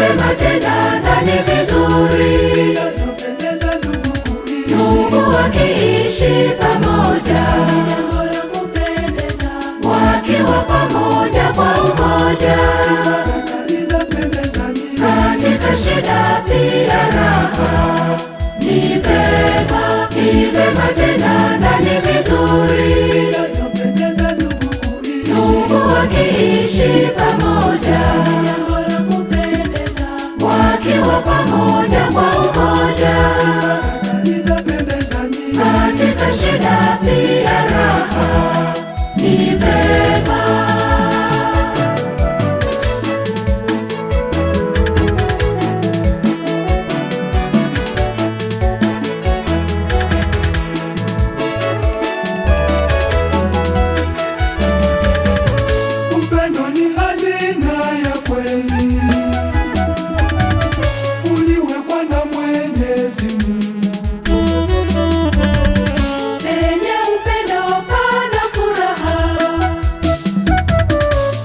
vema tena na ni vizuri ndugu wakiishi pamoja, wakiwa pamoja kwa umoja, katika shida pia raha. Ni vema tena na ni vizuri ndugu wakiishi pamoja, wakiwa pamoja kwa umoja, katika shida pia raha. Ni vema. Upendo ni hazina ya kweli, uliwekwa na Mwenyezi Mungu. Penye upendo pana furaha,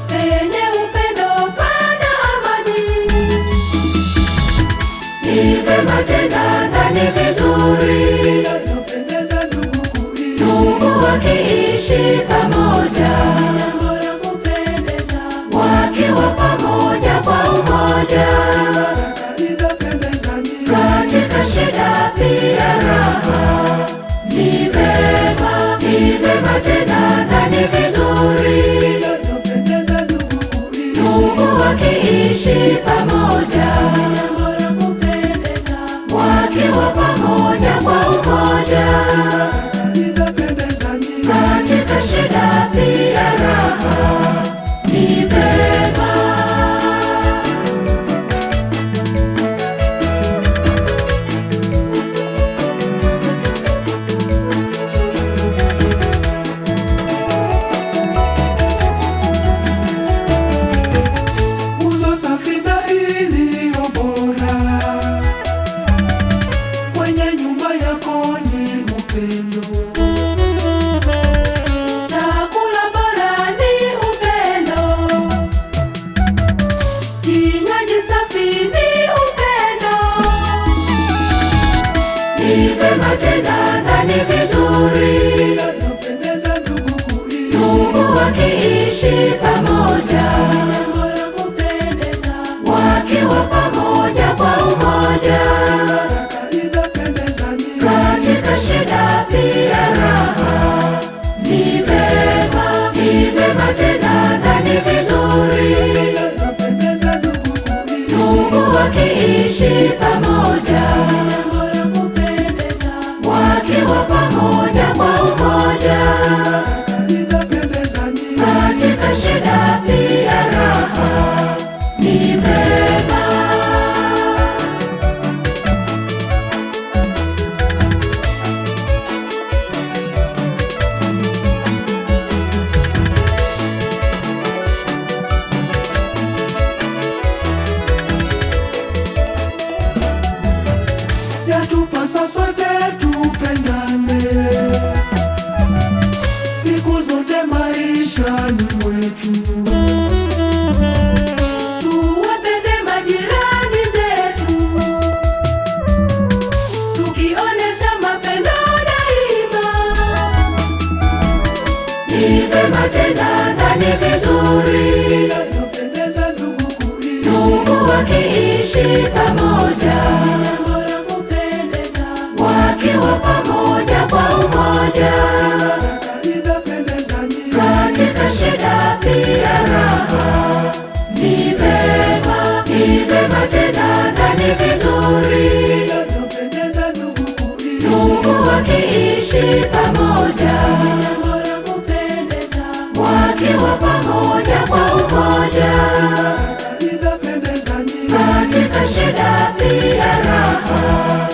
penye upendo pana amani. Ni vema tena na ni vizuri ndugu wakiishi pamoja, wakiwa pamoja kwa umoja, katika shida pia raha. Ni vema tena na ni vizuri ndugu wakiishi pamoja, wakiwa pamoja kwa umoja, katika shida pia raha. Ni vema. Nguzo safi na iliyo bora kwenye nyumba yako ni upendo. Chakula bora ni upendo, kinywaji safi ni upendo. Ni vema tena na ni vizuri ndugu wakiishi pamoja, wakiwa pamoja kwa umoja, katika shida pia raha. Ni vema tena na ni vizuri ndugu wakiishi pamoja, wakiwa pamoja kwa umoja, katika shida pia raha. Ni vema. Yatupasa sote tupendane siku zote maishani mwetu. Tuwapende majirani zetu, tukionesha mapendo daima. Ni vema tena na ni vizuri ndugu wakiishi pamoja, wakiwa pamoja kwa umoja, katika shida pia raha. Ni vema tena na ni vizuri ndugu wakiishi pamoja, wakiwa pamoja kwa umoja, katika shida pia raha.